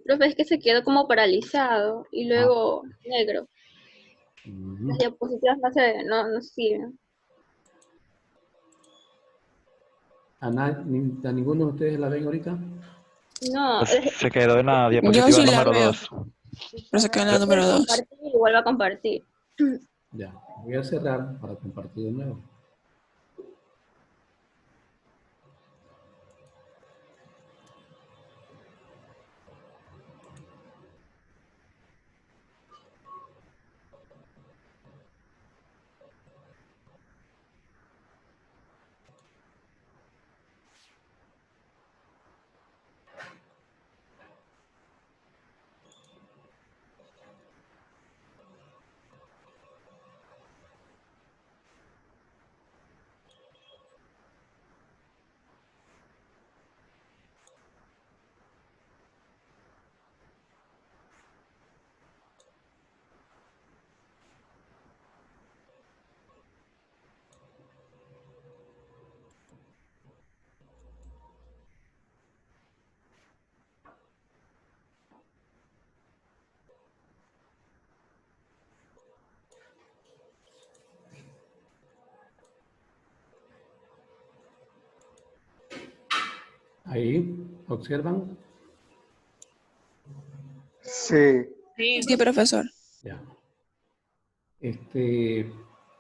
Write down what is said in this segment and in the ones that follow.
Profe, es que se quedó como paralizado y Ah, luego negro. Las ujú. diapositivas no sirven. ¿A ninguno de ustedes la ven ahorita? No, Pues se quedó en la Yo diapositiva sí la número veo, 2. pero se queda en la le puede número 2. compartir y vuelve a compartir. Ya, voy a cerrar para compartir de nuevo. Ahí, ¿observan? Sí, Sí, profesor. Ya.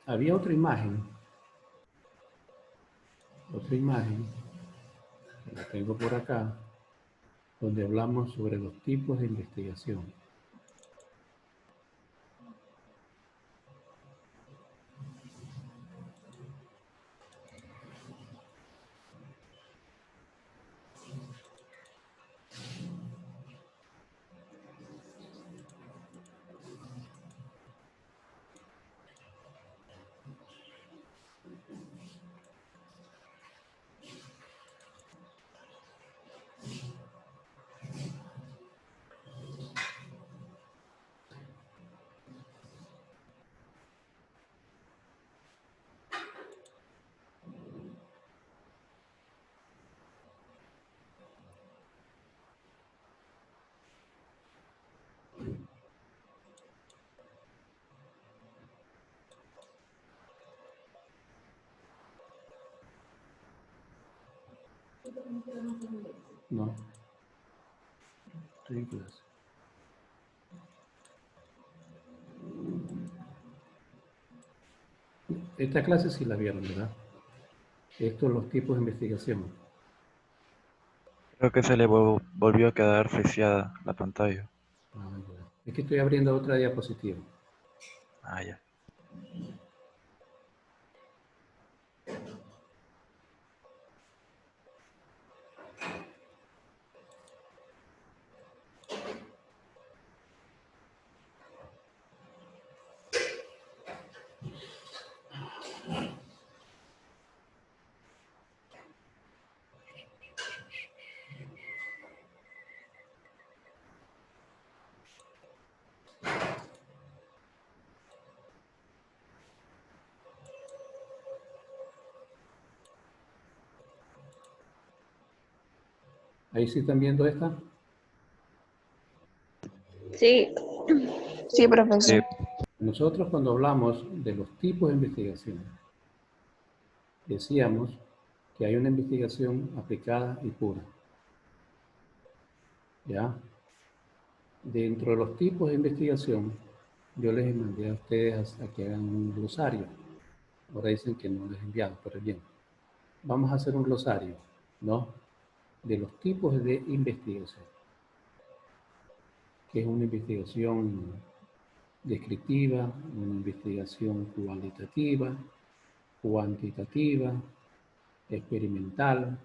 Había otra imagen, que la tengo por acá, donde hablamos sobre los tipos de investigación. No, estoy en clase. Esta clase sí la vieron, ¿verdad? Estos son los tipos de investigación. Creo que se le volvió a quedar friseada la pantalla. Ah, ya. Es que estoy abriendo otra diapositiva. Ah, ya. Ahí sí están viendo esta. Sí, Sí, Sí, profesor. Nosotros cuando hablamos de los tipos de investigación, decíamos que hay una investigación aplicada y pura. ¿Ya? Dentro de los tipos de investigación, yo les mandé a ustedes a que hagan un glosario. Ahora dicen que no les he enviado, pero bien. Vamos a hacer un glosario, ¿no? De los tipos de investigación, que es una investigación descriptiva, una investigación cualitativa, cuantitativa, experimental,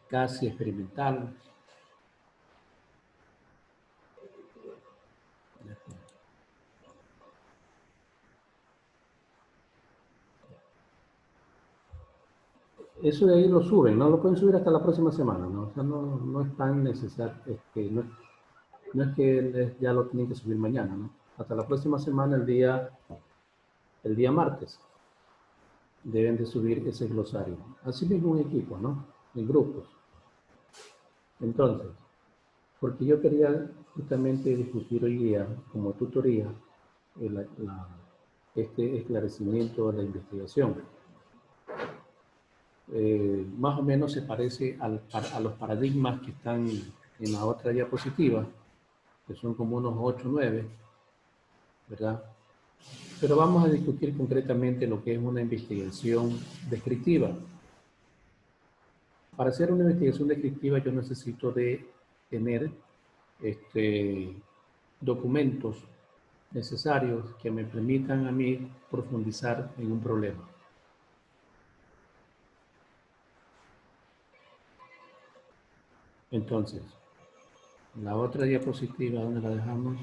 casi experimental. Eso de ahí lo suben, ¿no? Lo pueden subir hasta la próxima semana, ¿no? O sea, no es tan necesario, no es que ya lo tienen que subir mañana, ¿no? Hasta la próxima semana, el día martes, deben de subir ese glosario. Así mismo en equipo, ¿no? En grupos. Entonces, porque yo quería justamente discutir hoy día como tutoría este esclarecimiento de la investigación. Más o menos se parece a los paradigmas que están en la otra diapositiva, que son como unos 8 o 9, ¿verdad? Pero vamos a discutir concretamente lo que es una investigación descriptiva. Para hacer una investigación descriptiva yo necesito de tener documentos necesarios que me permitan a mí profundizar en un problema. Entonces, la otra diapositiva, ¿dónde la dejamos?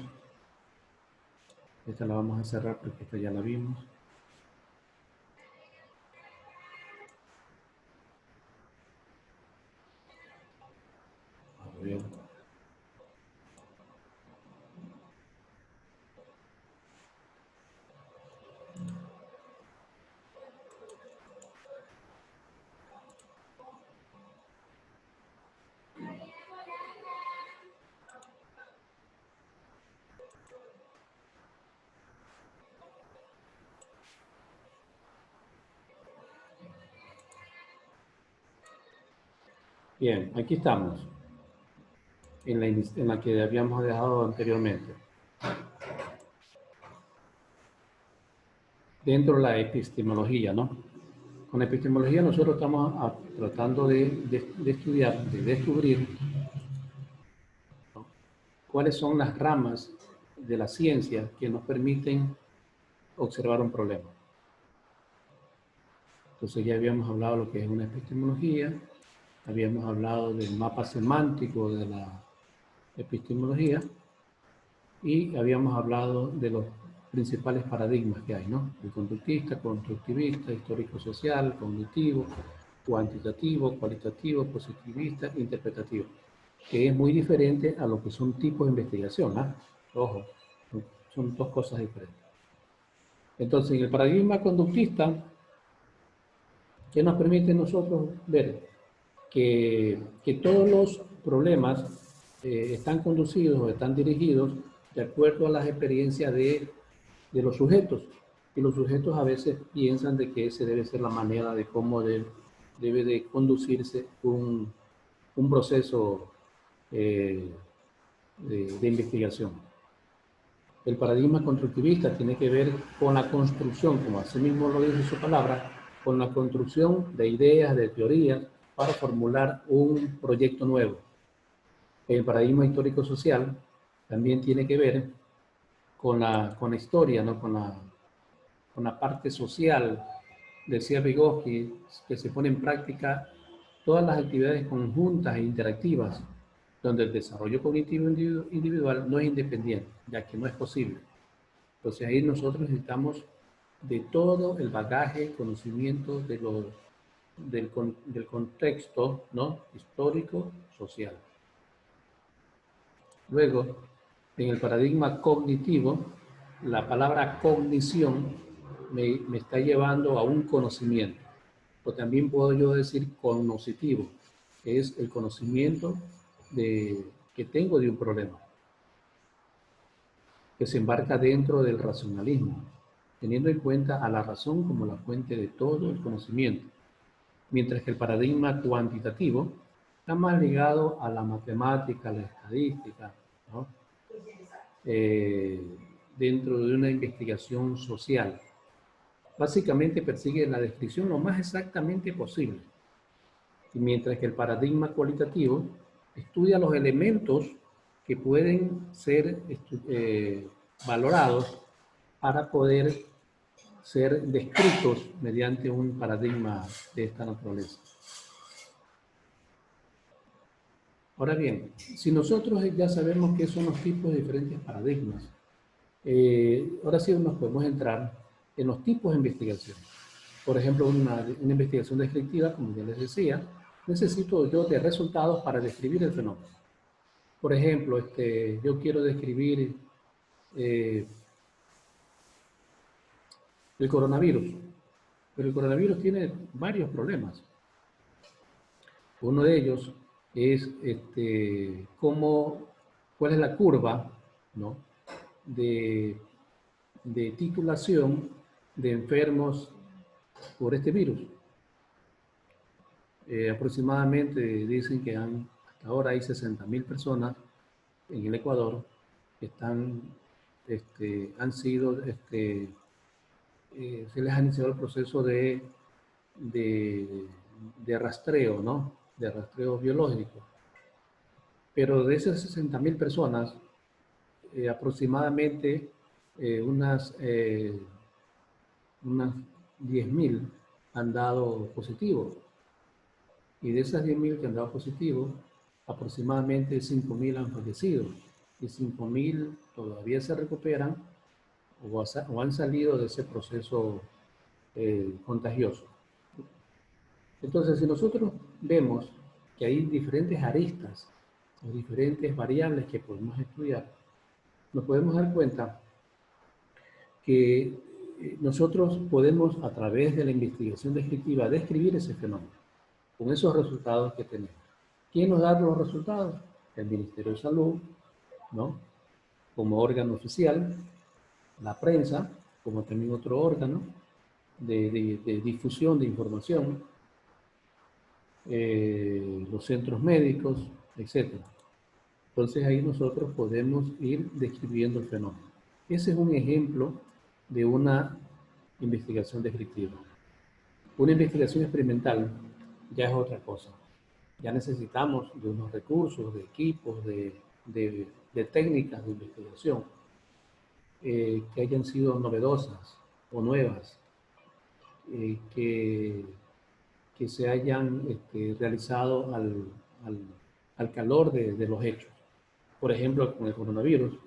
Esta la vamos a cerrar porque esta ya la vimos. A ver. Bien, aquí estamos, en la que habíamos dejado anteriormente. Dentro de la epistemología, ¿no? Con la epistemología nosotros estamos tratando de estudiar, de descubrir, ¿no?, cuáles son las ramas de la ciencia que nos permiten observar un problema. Entonces ya habíamos hablado de lo que es una epistemología, habíamos hablado del mapa semántico de la epistemología y habíamos hablado de los principales paradigmas que hay, ¿no? El conductista, constructivista, histórico-social, cognitivo, cuantitativo, cualitativo, positivista, interpretativo, que es muy diferente a lo que son tipos de investigación, ¿ah? Ojo, son dos cosas diferentes. Entonces, en el paradigma conductista, ¿qué nos permite a nosotros ver? Que todos los problemas están conducidos o están dirigidos de acuerdo a las experiencias de los sujetos. Y los sujetos a veces piensan de que esa debe ser la manera de cómo debe de conducirse un proceso de investigación. El paradigma constructivista tiene que ver con la construcción, como así mismo lo dice su palabra, con la construcción de ideas, de teorías, para formular un proyecto nuevo. El paradigma histórico-social también tiene que ver con la historia, ¿no? con la parte social. Decía Vygotsky que se pone en práctica todas las actividades conjuntas e interactivas, donde el desarrollo cognitivo individual no es independiente, ya que no es posible. Entonces ahí nosotros necesitamos de todo el bagaje, conocimiento del contexto, ¿no?, histórico, social. Luego, en el paradigma cognitivo, la palabra cognición me está llevando a un conocimiento. O también puedo yo decir cognoscitivo, que es el conocimiento que tengo de un problema, que se embarca dentro del racionalismo, teniendo en cuenta a la razón como la fuente de todo el conocimiento. Mientras que el paradigma cuantitativo está más ligado a la matemática, a la estadística, ¿no? Dentro de una investigación social. Básicamente persigue la descripción lo más exactamente posible. Y mientras que el paradigma cualitativo estudia los elementos que pueden ser valorados para poder ser descritos mediante un paradigma de esta naturaleza. Ahora bien, si nosotros ya sabemos qué son los tipos de diferentes paradigmas, ahora sí nos podemos entrar en los tipos de investigación. Por ejemplo, una investigación descriptiva, como ya les decía, necesito yo de resultados para describir el fenómeno. Por ejemplo, yo quiero describir el coronavirus, pero el coronavirus tiene varios problemas. Uno de ellos es cuál es la curva, ¿no?, de titulación de enfermos por este virus. Aproximadamente dicen que hasta ahora hay 60.000 personas en el Ecuador que han sido, se les ha iniciado el proceso de rastreo, ¿no? De rastreo biológico. Pero de esas 60.000 personas, aproximadamente unas 10.000 han dado positivo. Y de esas 10.000 que han dado positivo, aproximadamente 5.000 han fallecido. Y 5.000 todavía se recuperan o han salido de ese proceso contagioso. Entonces, si nosotros vemos que hay diferentes aristas o diferentes variables que podemos estudiar, nos podemos dar cuenta que nosotros podemos, a través de la investigación descriptiva, describir ese fenómeno con esos resultados que tenemos. ¿Quién nos da los resultados? El Ministerio de Salud, ¿no?, como órgano oficial, la prensa, como también otro órgano de difusión de información, los centros médicos, etc. Entonces ahí nosotros podemos ir describiendo el fenómeno. Ese es un ejemplo de una investigación descriptiva. Una investigación experimental ya es otra cosa. Ya necesitamos de unos recursos, de equipos, de técnicas de investigación que hayan sido novedosas o nuevas, que se hayan realizado al calor de los hechos. Por ejemplo, con el coronavirus,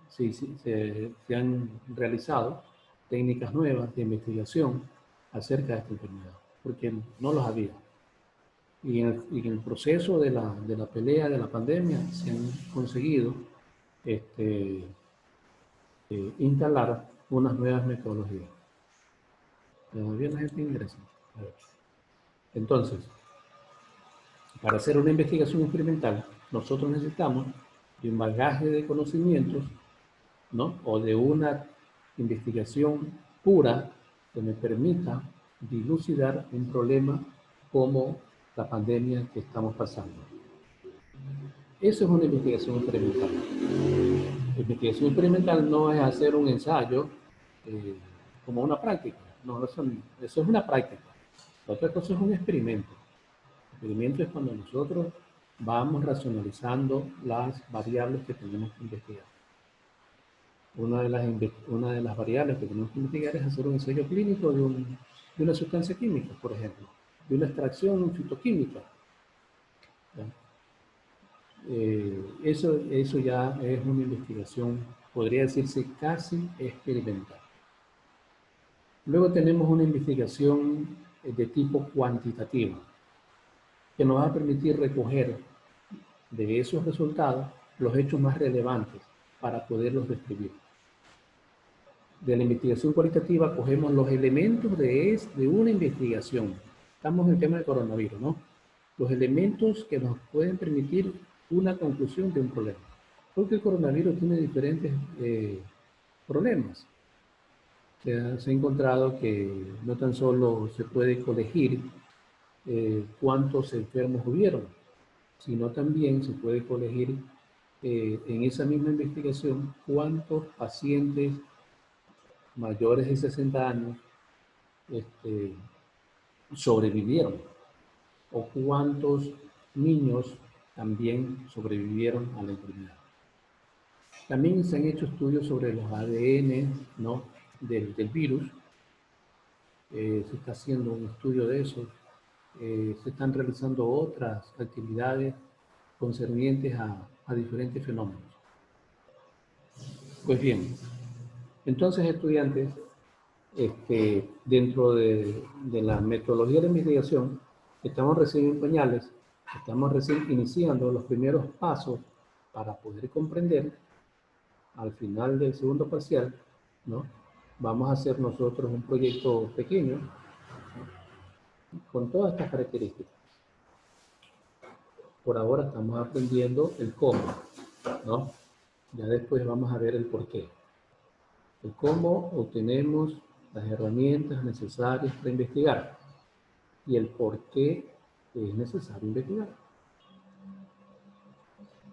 se han realizado técnicas nuevas de investigación acerca de esta enfermedad, porque no los había. Y en el proceso de la pelea de la pandemia se han conseguido instalar unas nuevas metodologías. Todavía la gente ingresa. Entonces, para hacer una investigación experimental, nosotros necesitamos de un bagaje de conocimientos, ¿no?, o de una investigación pura que me permita dilucidar un problema como la pandemia que estamos pasando. Eso es una investigación experimental. La investigación experimental no es hacer un ensayo como una práctica. No, eso es una práctica. La otra cosa es un experimento. El experimento es cuando nosotros vamos racionalizando las variables que tenemos que investigar. Una de las variables que tenemos que investigar es hacer un ensayo clínico de una sustancia química, por ejemplo, de una extracción fitoquímica. Eso ya es una investigación, podría decirse, casi experimental. Luego tenemos una investigación de tipo cuantitativo, que nos va a permitir recoger de esos resultados los hechos más relevantes para poderlos describir. De la investigación cualitativa cogemos los elementos de una investigación. Estamos en el tema del coronavirus, ¿no? Los elementos que nos pueden permitir una conclusión de un problema. Porque el coronavirus tiene diferentes problemas. Se ha encontrado que no tan solo se puede colegir cuántos enfermos hubieron, sino también se puede colegir en esa misma investigación cuántos pacientes mayores de 60 años sobrevivieron o cuántos niños también sobrevivieron a la enfermedad. También se han hecho estudios sobre los ADN, ¿no?, del virus. Se está haciendo un estudio de eso. Se están realizando otras actividades concernientes a diferentes fenómenos. Pues bien, entonces, estudiantes, dentro de la metodología de investigación, estamos recién en pañales, estamos recién iniciando los primeros pasos para poder comprender al final del segundo parcial, ¿no? Vamos a hacer nosotros un proyecto pequeño, ¿no?, con todas estas características. Por ahora estamos aprendiendo el cómo, ¿no? Ya después vamos a ver el por qué. El cómo obtenemos las herramientas necesarias para investigar y el por qué es necesario investigar.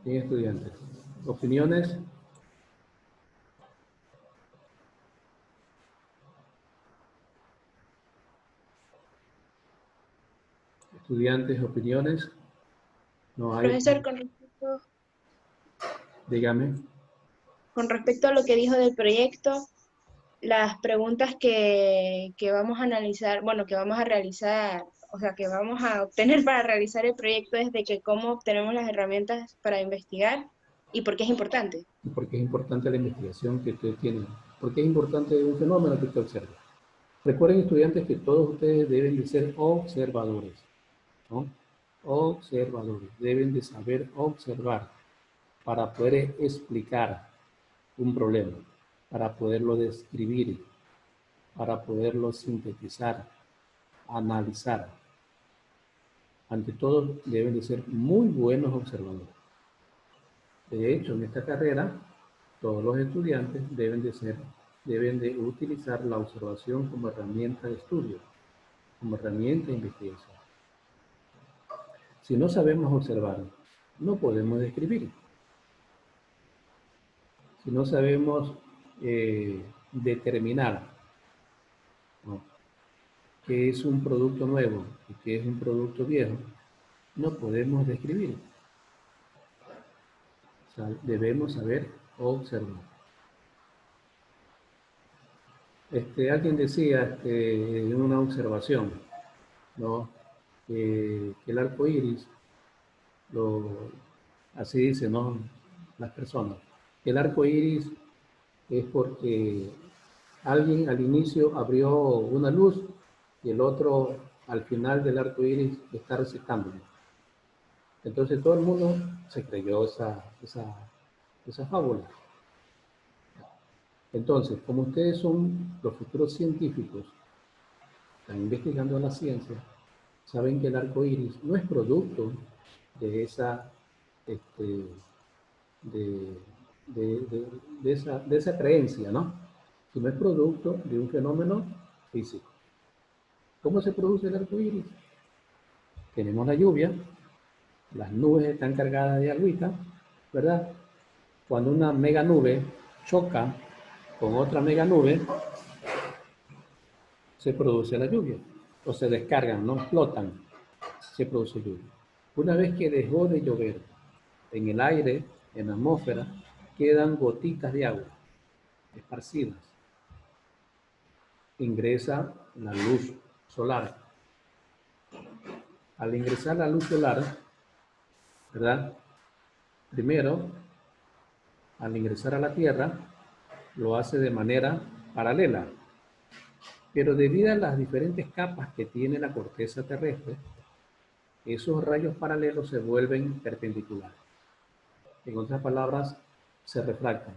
Bien, estudiantes. ¿Opiniones? Estudiantes, opiniones. No hay. Profesor, Dígame. con respecto a lo que dijo del proyecto, las preguntas que vamos a analizar, bueno, que vamos a realizar, o sea, que vamos a obtener para realizar el proyecto es de que cómo obtenemos las herramientas para investigar y por qué es importante. ¿Y por qué es importante la investigación que ustedes tienen? ¿Por qué es importante un fenómeno que usted observa? Recuerden, estudiantes, que todos ustedes deben de ser observadores, ¿no? Observadores. Deben de saber observar para poder explicar un problema, para poderlo describir, para poderlo sintetizar, analizar. Ante todo, deben de ser muy buenos observadores. De hecho, en esta carrera, todos los estudiantes deben de utilizar la observación como herramienta de estudio, como herramienta de investigación. Si no sabemos observar, no podemos describir. Si no sabemos determinar, ¿no?, qué es un producto nuevo y qué es un producto viejo, no podemos describir. O sea, debemos saber observar. Alguien decía en una observación, ¿no?, que el arco iris, así dicen, ¿no?, las personas, que el arco iris es porque alguien al inicio abrió una luz y el otro al final del arco iris está reciclándolo. Entonces todo el mundo se creyó esa fábula. Entonces, como ustedes son los futuros científicos, están investigando la ciencia, saben que el arco iris no es producto de esa, de esa creencia, ¿no?, sino es producto de un fenómeno físico. ¿Cómo se produce el arco iris? Tenemos la lluvia, las nubes están cargadas de agüita, ¿verdad? Cuando una mega nube choca con otra mega nube, se produce la lluvia, o se descargan, no explotan, se produce lluvia. Una vez que dejó de llover, en el aire, en la atmósfera, quedan gotitas de agua esparcidas. Ingresa la luz solar. Al ingresar la luz solar, ¿verdad?, primero, al ingresar a la Tierra, lo hace de manera paralela. Pero debido a las diferentes capas que tiene la corteza terrestre, esos rayos paralelos se vuelven perpendiculares. En otras palabras, se refractan.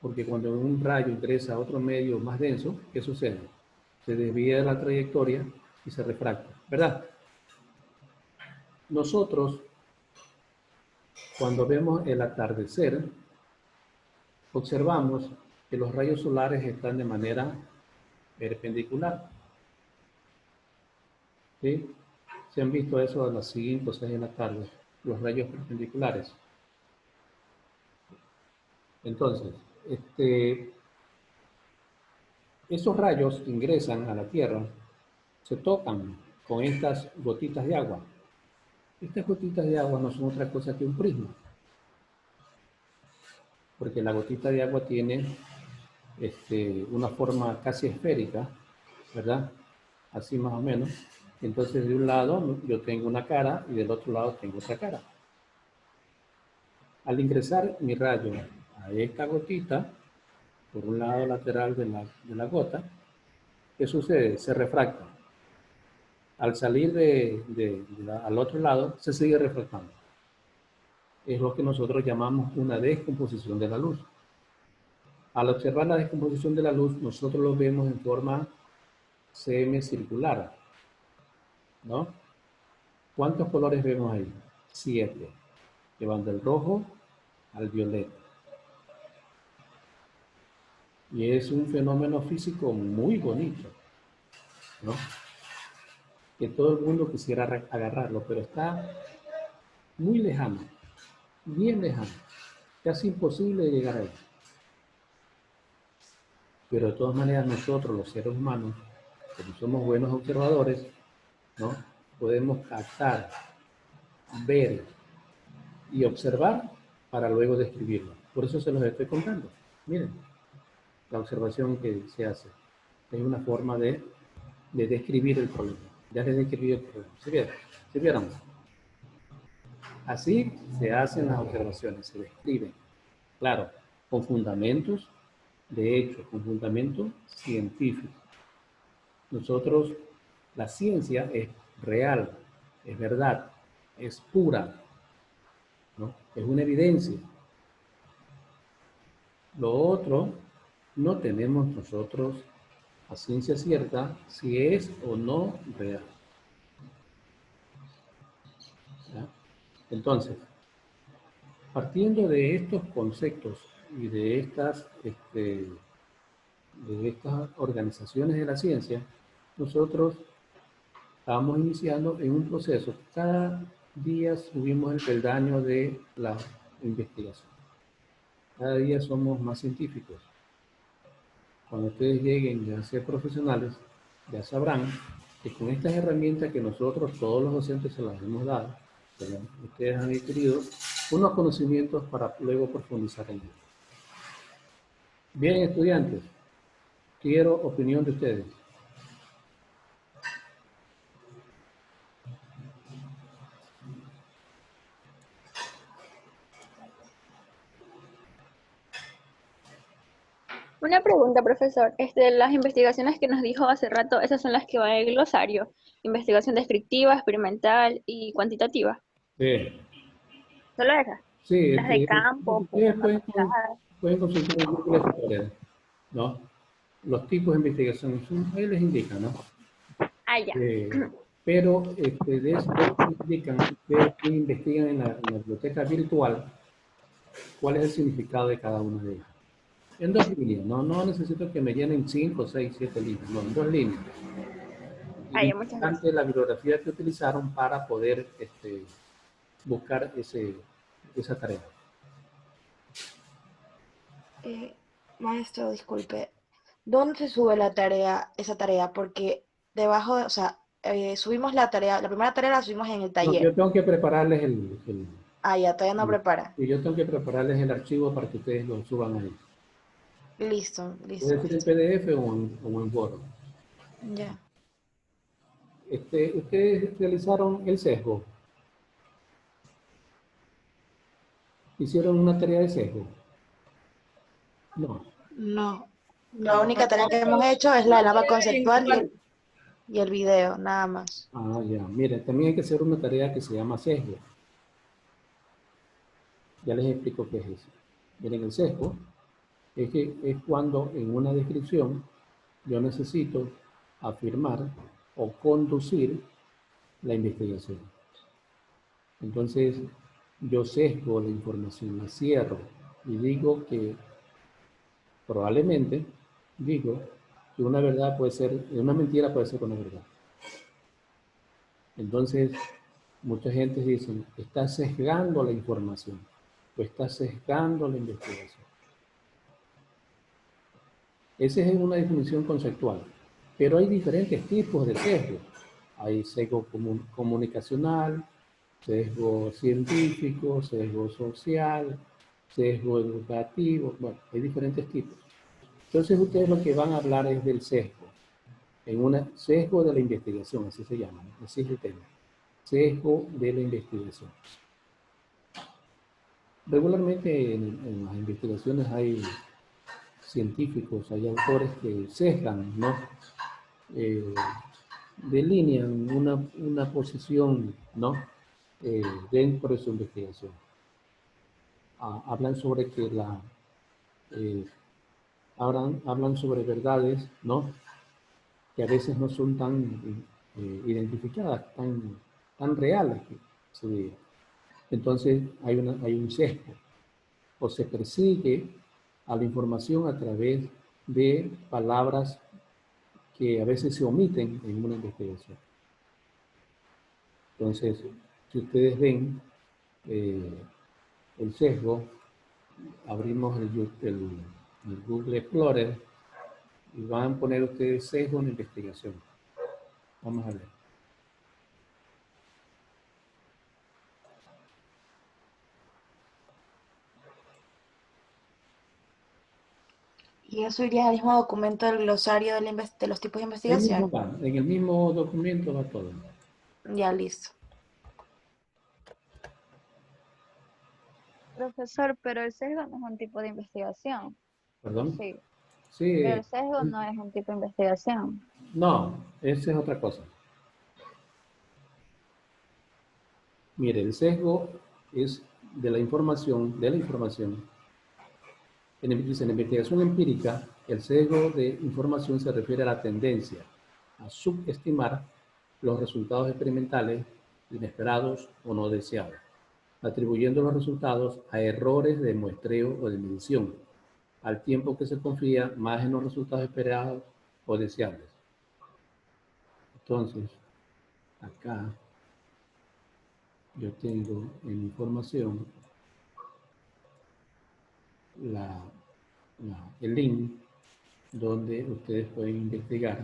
Porque cuando un rayo ingresa a otro medio más denso, ¿qué sucede? Se desvía de la trayectoria y se refracta, ¿verdad? Nosotros, cuando vemos el atardecer, observamos que los rayos solares están de manera perpendicular. ¿Sí? ¿Se han visto eso a las 5 o 6 de la tarde? Los rayos perpendiculares. Entonces, esos rayos ingresan a la Tierra, se tocan con estas gotitas de agua. Estas gotitas de agua no son otra cosa que un prisma, porque la gotita de agua tiene una forma casi esférica, ¿verdad? Así más o menos. Entonces, de un lado yo tengo una cara y del otro lado tengo otra cara. Al ingresar mi rayo a esta gotita, por un lado lateral de la gota, ¿qué sucede? Se refracta. Al salir al otro lado, se sigue refractando. Es lo que nosotros llamamos una descomposición de la luz. Al observar la descomposición de la luz, nosotros lo vemos en forma semicircular, ¿no? ¿Cuántos colores vemos ahí? 7, que van del rojo al violeta. Y es un fenómeno físico muy bonito, ¿no? Que todo el mundo quisiera agarrarlo, pero está muy lejano, bien lejano, casi imposible de llegar ahí. Pero de todas maneras nosotros, los seres humanos, como somos buenos observadores, ¿no? Podemos captar, ver y observar para luego describirlo. Por eso se los estoy contando. Miren, la observación que se hace es una forma de describir el problema. Ya les describí el problema. ¿Se vieron? Así se hacen las observaciones, se describen. Claro, con fundamentos de hecho, con fundamento científico. Nosotros, la ciencia es real, es verdad, es pura, ¿no? Es una evidencia. Lo otro, no tenemos nosotros a ciencia cierta si es o no real. ¿Ya? Entonces, partiendo de estos conceptos y de estas organizaciones de la ciencia, nosotros estamos iniciando en un proceso. Cada día subimos el peldaño de la investigación. Cada día somos más científicos. Cuando ustedes lleguen ya a ser profesionales, ya sabrán que con estas herramientas que nosotros, todos los docentes, se las hemos dado, ustedes han adquirido unos conocimientos para luego profundizar en ellos. Bien, estudiantes, quiero opinión de ustedes. Una pregunta, profesor. Las investigaciones que nos dijo hace rato, esas son las que van en el glosario. Investigación descriptiva, experimental y cuantitativa. Sí. ¿Solo esas? Sí, Las de campo, ustedes mapeadas. pueden consultar en Google Scholar, ¿no? Los tipos de investigación, ahí les indican, ¿no? Ah, ya. Pero de eso indican, ustedes investigan en la biblioteca virtual cuál es el significado de cada una de ellas. En 2 líneas, no necesito que me llenen 5, 6, 7 líneas, no, en 2 líneas. Ah, ya, muchas gracias. Importante la bibliografía que utilizaron para poder buscar esa tarea. Maestro, disculpe, ¿dónde se sube la tarea, esa tarea? Porque debajo, o sea, subimos la tarea, la primera tarea la subimos en el No, taller. yo tengo que prepararles Ya, todavía no prepara. y yo tengo que prepararles el archivo para que ustedes lo suban ahí. Listo. Puede ser en PDF o en Word. Ya. Ustedes realizaron el sesgo. ¿Hicieron una tarea de sesgo? No. No. La única tarea que hemos hecho es la del mapa conceptual y el video, nada más. Ah, ya. Miren, también hay que hacer una tarea que se llama sesgo. Ya les explico qué es eso. Miren, el sesgo es cuando en una descripción yo necesito afirmar o conducir la investigación. Entonces, yo sesgo la información, la cierro y digo que probablemente digo que una verdad puede ser, una mentira puede ser una verdad. Entonces, mucha gente dice, está sesgando la información o está sesgando la investigación. Esa es una definición conceptual, pero hay diferentes tipos de sesgo. Hay sesgo comunicacional, sesgo científico, sesgo social, sesgo educativo, bueno, hay diferentes tipos. Entonces ustedes lo que van a hablar es del sesgo, sesgo de la investigación, así se llama, ¿no? Así es el tema, sesgo de la investigación. Regularmente en las investigaciones hay científicos, hay autores que sesgan, ¿no? Delinean una posición, ¿no? Dentro de su investigación. Hablan sobre que hablan sobre verdades, ¿no? Que a veces no son tan identificadas, tan reales, que se diga. Entonces hay un sesgo, o se persigue a la información a través de palabras que a veces se omiten en una investigación. Entonces, si ustedes ven el sesgo, abrimos el Google Explorer y van a poner ustedes sesgo en investigación. Vamos a ver. Y eso iría al mismo documento del glosario de los tipos de Ahí mismo investigación. va, en el mismo documento va todo. Ya, listo. Profesor, pero el sesgo no es un tipo de investigación. ¿Perdón? Sí, Sí, el sesgo no es un tipo de investigación. no, esa es otra cosa. Mire, el sesgo es de la información. Dice, en la investigación empírica, el sesgo de información se refiere a la tendencia a subestimar los resultados experimentales inesperados o no deseados, atribuyendo los resultados a errores de muestreo o de medición, al tiempo que se confía más en los resultados esperados o deseables. Entonces, acá yo tengo en información el link donde ustedes pueden investigar.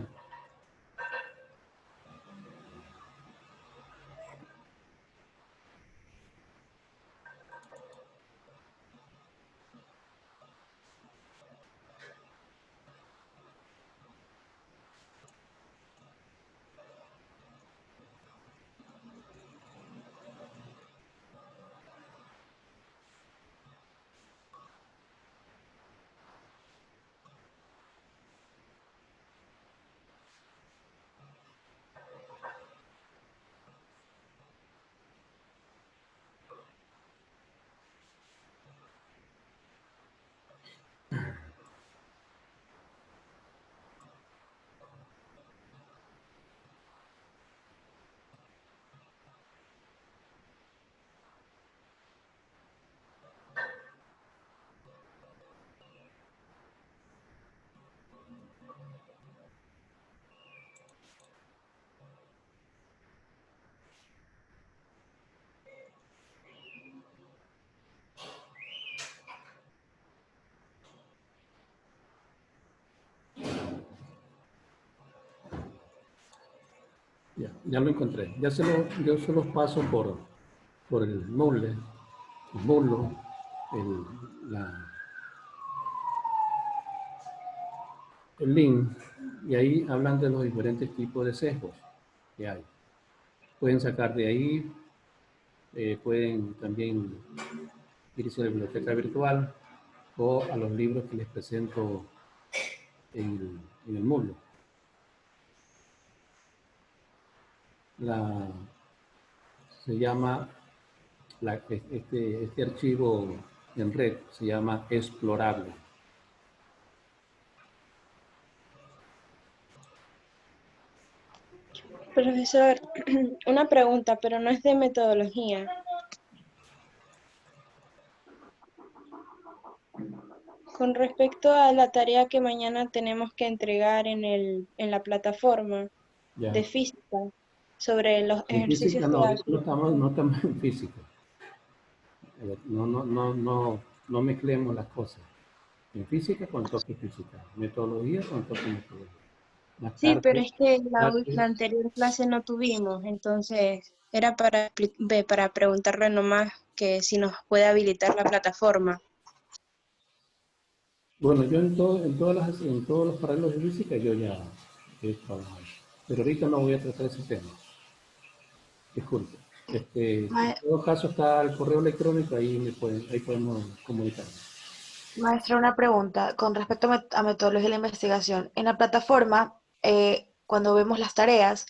Ya lo encontré. Yo se los paso por el Moodle, el link, y ahí hablan de los diferentes tipos de sesgos que hay. Pueden sacar de ahí, pueden también irse a la biblioteca virtual o a los libros que les presento en el Moodle. Se llama, este archivo en red se llama explorable. Profesor, una pregunta, pero no es de metodología. Con respecto a la tarea que mañana tenemos que entregar en la plataforma Ya. de física sobre los En ejercicios física no, ahorita teóricos. no estamos en física. No mezclemos las cosas. En física con toque física, metodología con toque metodología. Más Sí, pero tarde, es que la anterior clase no tuvimos, entonces era para preguntarle nomás que si nos puede habilitar la plataforma. bueno, yo en todos los paralelos de física yo ya he trabajado. Pero ahorita no voy a tratar ese tema. Disculpe. En todo caso está el correo electrónico, ahí podemos comunicarnos. Maestra, una pregunta con respecto a metodología de la investigación. En la plataforma, cuando vemos las tareas,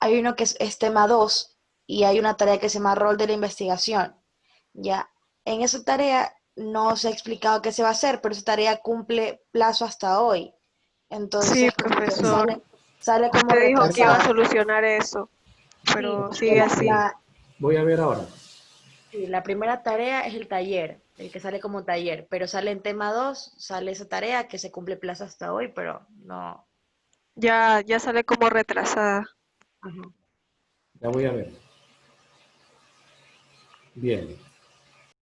hay uno que es tema 2 y hay una tarea que se llama rol de la investigación. Ya, en esa tarea no se ha explicado qué se va a hacer, pero esa tarea cumple plazo hasta hoy. Entonces, Sí, como que profesor. sale como Usted dijo que iba a retrasada. solucionar eso, pero Sí, sigue así. Voy a ver ahora. Sí, la primera tarea es el taller, el que sale como taller, pero sale en tema 2, sale esa tarea que se cumple plazo hasta hoy, pero no. Ya sale como retrasada. Ajá. Ya voy a ver. Bien.